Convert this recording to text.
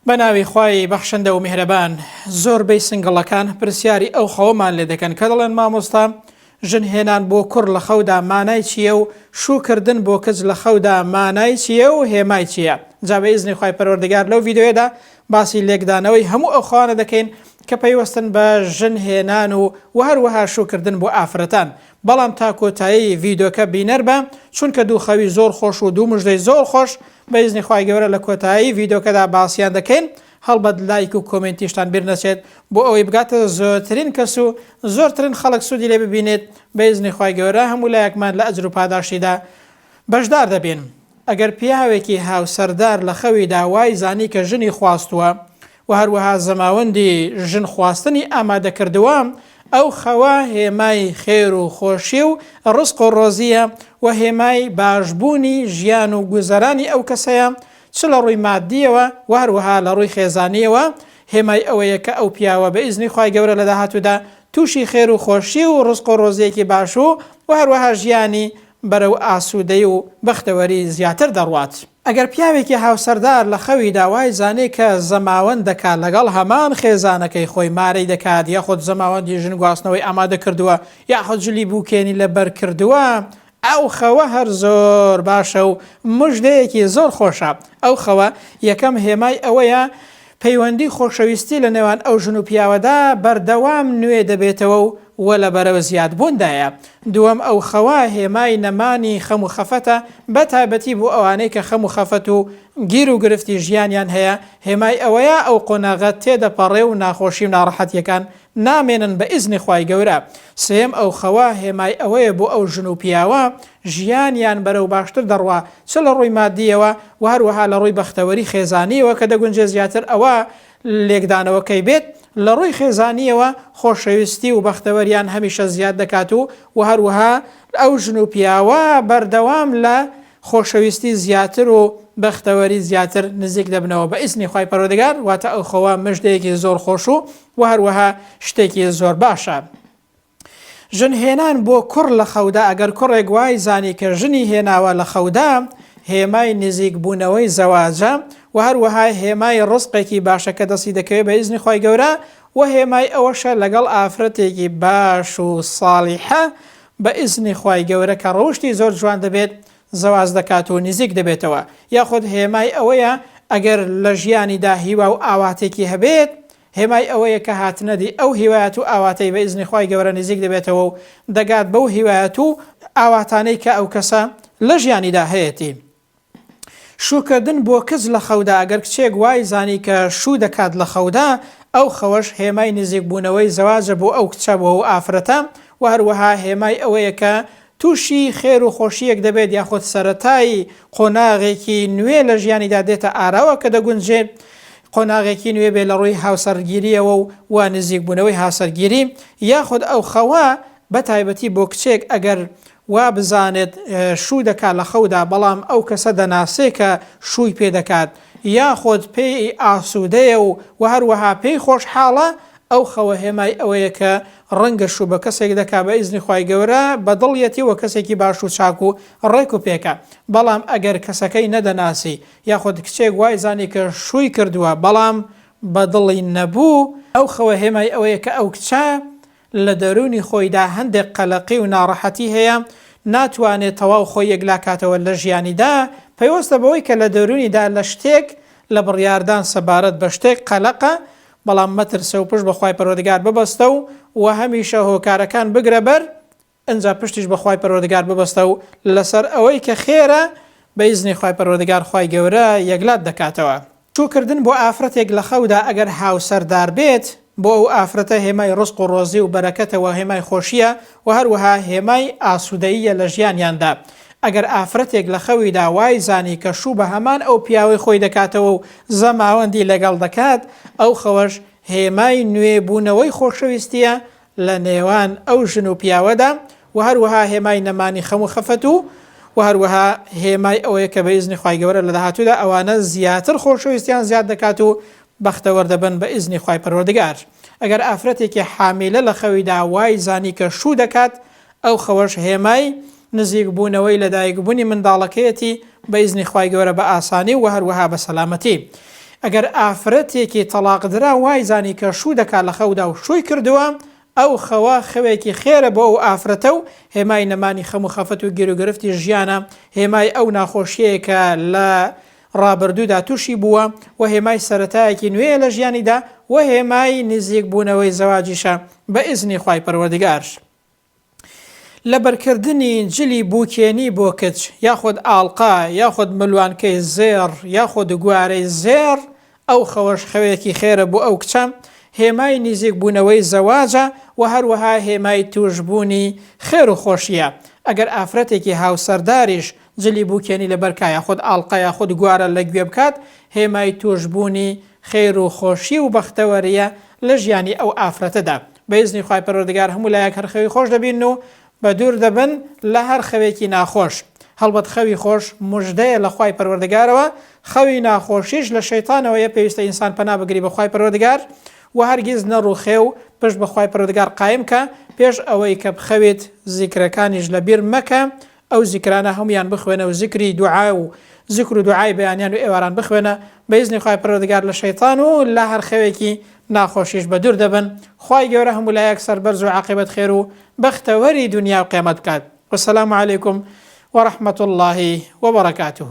بەناوی خوای بەخشەندە و میهرەبان زۆربەی سنگڵەکان پرسیاری ئەو خەوەمان لێ دەکەن کە دەڵێن مامۆستا ژنهێنان بۆ کوڕ لە خەودا مانای چییە و شوکردن بۆ کەس لە خەودا مانای چییە و هێمای چییە؟ جا بە ئیزنی خوای پەروەردگار لەو ڤیدیۆیەدا باسی لێکدانەوەی هەموو ئەو خەوانە دەکەین کە پەیوەستن بە ژنهێنان و هەروەها شوکردن بۆ ئافرەتان. بەڵام تا کۆتایی ڤیدیۆکە بینەر بە چونکە دوو خەوی زۆر خۆش و دوو مژدەی زۆر خۆش بە ئیزنی خوای گەورە لە کۆتایی ڤیدیۆکەدا باسییان دەکەین. هەڵبەت لایک و کۆمنتیشتان بیر نەچێت بۆ ئەوەی بگاتە زۆرترین کەس و زۆرترین خەڵک سوودی لێ ببینێت. بە ئیزنی خوای گەورە هەموو لایەکمان لە ئەجر و پاداشیدا بەشدار دەبین. ئەگەر پیاوێکی هاوسەردار لە خەویدا وای زانی کە ژنی خواستووە و هەروەها زەماوەندی ژن خواستنی ئامادەکردووە، ئەو خەوە هێمای خێر و خۆشی و ڕزق و ڕۆزیە و هێمای باشبوونی ژیان و گوزەرانی ئەو کەسەیە، چ لە ڕووی مادیەوە و هەروەها لە ڕووی خێزانیەوە. هێمای ئەوەیە کە ئەو پیاوە بە ئیزنی خوای گەورە لە داهاتوودا تووشی خێر و خۆشی و ڕزق و ڕۆزیەکی باش و هەروەها ژیانی بەرەو ئاسوودەی و بەختەوەری زیاتر دەڕوات. ئەگەر پیاوێکی هاوسەردار لە خەوی داوای زانێ کە زەماوەند دەکات لەگەڵ هەمان خێزانەکەی خۆی مارەی دەکات، یاخود زەماوەندی ژن گواستنەوەی ئامادە کردووە، یاخود جلی بووکێنی لەبەر کردووە، ئەو خەوە هەر زۆر باشە و مژدەیەکی زۆر خۆشە. ئەو خەوە یەکەم هێمای ئەوەیە پەیوەندی خۆشەویستی لە نێوان ئەو ژن و پیاوەدا بەردەوام نوێ دەبێتەوە و لە بەرەوە زیادبووندایە. دووەم ئەو خەوە هێمای نەمانی خەم و خەفەتە، بە تایبەتی بۆ ئەوانەی کە خەم و خەفەت و گیر و گرفتی ژیانیان هەیە. هێمای ئەوەیە ئەو قۆناغەت تێدەپەڕێ و ناخۆشی و ناڕەحەتیەکان نامێنن بە ئیزنی خوای گەورە. سێم ئەو خەوە هێمای ئەوەیە بۆ ئەو ژن و پیاوە ژیانیان بەرەو باشتر دەڕوا، چ لە ڕووی مادیەوە و هەروەها لە ڕووی بەختەوەری خێزانیەوە کە دەگونجێ زیاتر ئەوە لێکدانەوەکەی بێت. لە ڕووی خێزانیەوە خۆشەویستی و بەختەوەریان هەمیشە زیاد دەکات و هەروەها ئەو ژن و پیاوە بەردەوام لە خۆشەویستی زیاتر و بەختەوەری زیاتر نزیک دەبنەوە بە ئیزنی خوای پەروەردگار. واتە ئەو خەوە مژدەیەکی زۆر خۆش و هەروەها شتێکی زۆر باشە. ژنهێنان بۆ کوڕ لە خەودا، ئەگەر کوڕێک وای زانی کە ژنی هێناوە لە خەودا، هێمای نزیک بوونەوەی زەواجە و هەروەها هێمای ڕزقێکی باشە کە دەستی دەکەوێت بە ئیزنی خوای گەورە و هێمای ئەوەشە لەگەڵ ئافرەتێکی باش و ساڵیحە بە ئیزنی خوای گەورە کە ڕەوشتی زۆر جوان دەبێت زەواج دەکات و نزیک دەبێتەوە. یاخود هێمای ئەوەیە ئەگەر لە ژیانیدا هیوا و ئاواتێکی هەبێت، هێمای ئەوەیە کە هاتنەدی ئەو هیوایەت و ئاواتەی بە ئیزنی خوای گەورە نزیک دەبێتەوە و دەگات بەو هیوایەت و ئاواتانەی کە ئەو کەسە لە ژیانیدا هەیەی. شوکردن بۆ کەس لە خەودا، ئەگەر کچێک وای زانی کە شوو دەکات لە خەودا، ئەو خەوەش هێمای نزیک بوونەوەی زەواجە بۆ ئەو کچە بۆ ئەو ئافرەتە و هەروەها هێمای ئەوەیە کە تووشی خێر و خۆشیەک دەبێت، یاخود سەرەتایی قۆناغێکی نوێ لە ژیانیدا دێتە ئاراوە کە دەگونجێت قۆناغێکی نوێ بێ لە ڕووی هاوسەرگیریەوە و نزیک بوونەوەی هاوسەرگیری. یاخود ئەو خەوە بە تایبەتی بۆ کچێک ئەگەر وا بزانێت شوو دەکات لە خەودا، بەڵام ئەو کەسە دەناسێ کە شووی پێ دەکات، یاخود پێی ئاسوودەیە و هەروەها پێی خۆشحاڵە، ئەو خەوە هێمای ئەوەیە کە ڕەنگە شوو بە کەسێک دەکات بە ئیزنی خوای گەورە بە دڵیەتی وە کەسێکی باش و چاک و ڕێک و پێکە. بەڵام ئەگەر کەسەکەی نەدەناسی، یاخود کچێک وای زانی کە شووی کردووە بەڵام بە دڵی نەبوو، ئەو خەوە هێمای ئەوەیە کە ئەو کچە لە دەرونی خۆیدا هەندێک قەلەقی و ناڕەحەتی هەیە، ناتوانێت تەواو خۆی یەکلاکاتەوە لە ژیانیدا. پەیوەستە بەوەی کە لە دەرونیدا لە شتێک لە بڕیاردان سەبارەت بە شتێک قەلەقە، بەڵام مەترسە و پشت بەخوای پەروەردگار ببەستە و هەمیشە هۆکارەکان بگرە بەر، ئەنجا پشتیش بەخوای پەروەردگار ببەستە و لەسەر ئەوەی کە خێرە بە ئیزنی خوای پەروەردگار خوای گەورە یەکلات دەکاتەوە. شوکردن بۆ ئافرەتێک لە خەودا ئەگەر هاوسەردار بێت، بۆ ئەو ئافرەتە هێمای ڕزق و ڕۆزی و بەرەکەتەوە، هێمای خۆشیە و هەروەها هێمای ئاسوودەییە لە ژیانیاندا. ئەگەر ئافرەتێک لە خەویدا وای زانی کە شوو بە هەمان ئەو پیاوەی خۆی دەکاتەوە و زەماوەندی لەگەڵ دەکات، ئەو خەوەش هێمای نوێبوونەوەی خۆشەویستیە لە نێوان ئەو ژن و پیاوەدا و هەروەها هێمای نەمانی خەم و خەفەت و هەروەها هێمای ئەوەیە کە بە ئیزنی خوای گەورە لە داهاتوودا ئەوانە زیاتر خۆشەویستیان زیاد دەکات و بەختەوەر دەبن بە ئیزنی خوای پەروەردگار. ئەگەر ئافرەتێکی حامیلە لە خەویدا وای زانی کە شوو دەکات، ئەو خەوەش هێمای نزیک بوونەوەی لەدایک بوونی منداڵەکەیەتی بە ئیزنی خوای گەورە بە ئاسانی و هەروەها بە سەلامەتی. ئەگەر ئافرەتێکی تەلاقدرا وای زانی کە شوو دەکات لە خەودا و شووی کردووە ئەو خەوا خەوێکی خێرە بۆ ئەو ئافرەتە و هێمای نەمانی خەم و خەفەت و گیر و گرفتی ژیانە هێمای ئەو ناخۆشیەیەکە لە ڕابردوودا تووشی بووە و هێمای سەرەتایەکی نوێیە لە ژیانیدا و هێمای نزیک بوونەوەی زەواجیشە بە ئیزنی خوای پەروەردگار. لە بەرکردنی جلی بووکێنی بۆ کچ یاخود ئاڵقا یاخود ملوانکەی زێڕ یاخود گوارەی زێڕ ئەو خەوەش خەوێکی خێرە بۆ ئەو کچە هێمای نزیک بوونەوەی زەواجە و هەروەها هێمای توشبوونی خێر و خۆشیە. ئەگەر ئافرەتێکی هاوسەرداریش جلی بووکێنی لە بەرکە یاخود ئاڵقا یاخود گوارە لە گوێ بکات هێمای توشبوونی خێر و خۆشی و بەختەوەریە لە ژیانی ئەو ئافرەتەدا. بە ئیزنی خوای پەروەردگار هەموو لایەک هەر خەوی خۆش دەبین و بە دوور دەبن لە هەر خەوێکی ناخۆش. هەڵبەت خەوی خۆش موژدەیە لە خوای پەروەردگارەوە، خەوی ناخۆشیش لە شەیتانەوەیە پێویستە ئینسان پەنا بگری بە خوای پەروەردگار و هەرگیز نەڕووخێ و پشت بە خوای پەروەردگار قایم کە پێش ئەوەی کە بخەوێت زیکرەکانیش لەبیر مەکە ئەو زیکرانە هەمویان بخوێنە و زیکری دوعا و زیکر و دوعای بەیانیان و ئێواران بخوێنە بە ئیزنی خوای پەروەردگار لە شەیتان و لە هەر خەوێکی ناخۆشیش بە دوور دەبن. خوای گەورە هەموو لایەک سەربەرز و عاقبەت خێر و بەختەوەری دنیا و قیامەت بکات. والسلام عليكم ورحمة الله وبركاته.